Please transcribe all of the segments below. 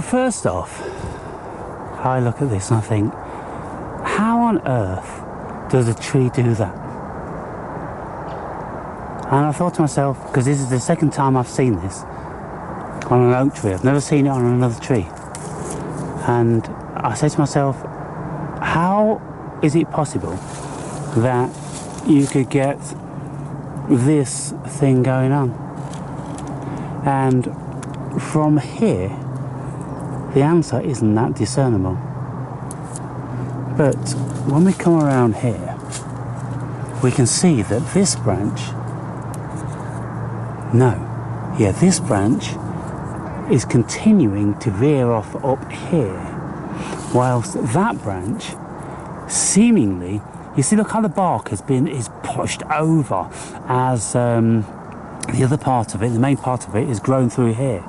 First off, I look at this and I think, how on earth does a tree do that? And I thought to myself, because this is the second time I've seen this on an oak tree, I've never seen it on another tree, and I said to myself, how is it possible that you could get this thing going on? And from here, the answer isn't that discernible. But when we come around here, we can see that this branch, this branch is continuing to veer off up here, whilst that branch seemingly, you see, look how the bark is pushed over as the other part of it, the main part of it, is grown through here.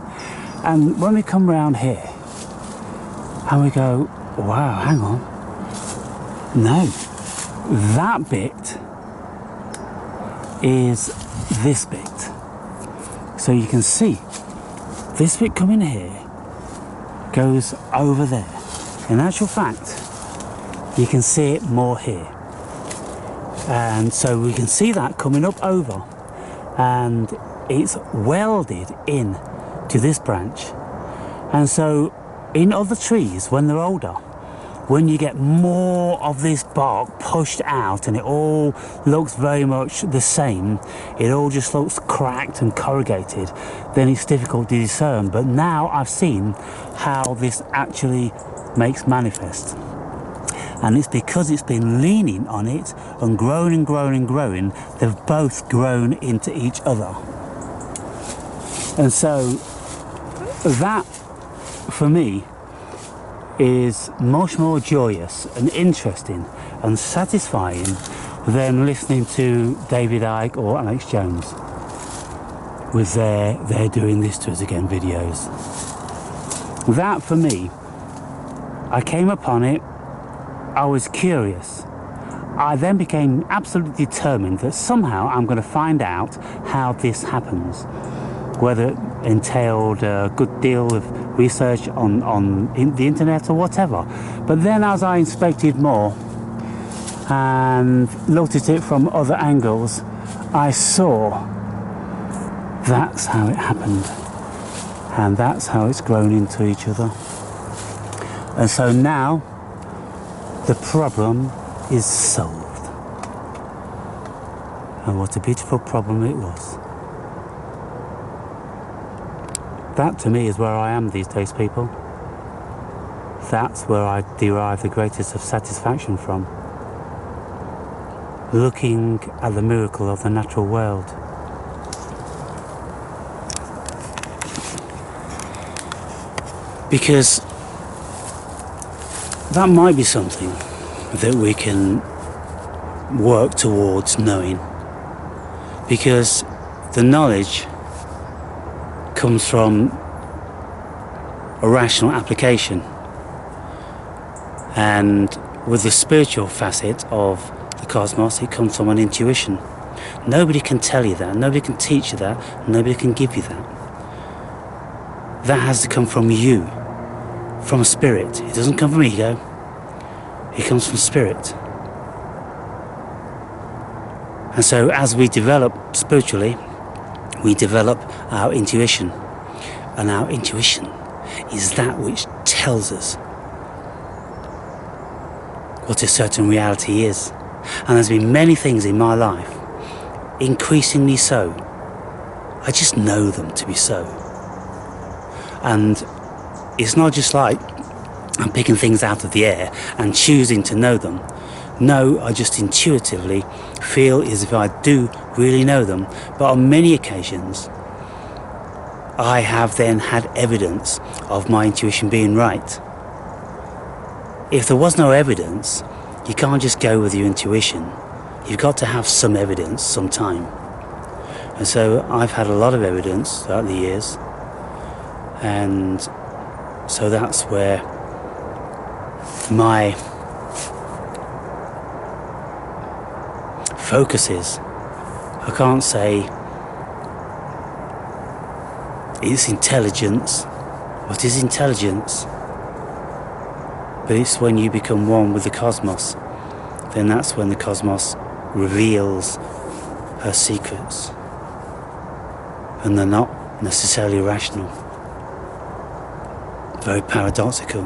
And when we come round here and we go, wow, hang on, no, that bit is this bit. So you can see this bit coming here goes over there. In actual fact, you can see it more here. And so we can see that coming up over, and it's welded in to this branch. And so in other trees, when they're older, when you get more of this bark pushed out and it all looks very much the same, it all just looks cracked and corrugated, then it's difficult to discern. But now I've seen how this actually makes manifest. And it's because it's been leaning on it and growing and growing and growing, they've both grown into each other. And so that, for me, is much more joyous and interesting and satisfying than listening to David Icke or Alex Jones with their "they're doing this to us again" videos. That, for me, I came upon it, I was curious. I then became absolutely determined that somehow I'm going to find out how this happens, whether it entailed a good deal of research on the internet or whatever. But then as I inspected more and looked at it from other angles, I saw that's how it happened, and that's how it's grown into each other. And so now the problem is solved. And what a beautiful problem it was. That, to me, is where I am these days, people. That's where I derive the greatest of satisfaction from. Looking at the miracle of the natural world. Because that might be something that we can work towards knowing. Because the knowledge comes from a rational application, and with the spiritual facet of the cosmos, it comes from an intuition. Nobody can tell you that, nobody can teach you that, nobody can give you that. That has to come from you, from a spirit. It doesn't come from ego, it comes from spirit. And so as we develop spiritually, we develop our intuition, and our intuition is that which tells us what a certain reality is. And there's been many things in my life, increasingly so, I just know them to be so. And it's not just like I'm picking things out of the air and choosing to know them. No, I just intuitively feel as if I do really know them. But on many occasions, I have then had evidence of my intuition being right. If there was no evidence, you can't just go with your intuition. You've got to have some evidence sometime. And so I've had a lot of evidence throughout the years. And so that's where my focus is. I can't say it's intelligence what is intelligence? But it's when you become one with the cosmos, then that's when the cosmos reveals her secrets. And they're not necessarily rational. Very paradoxical.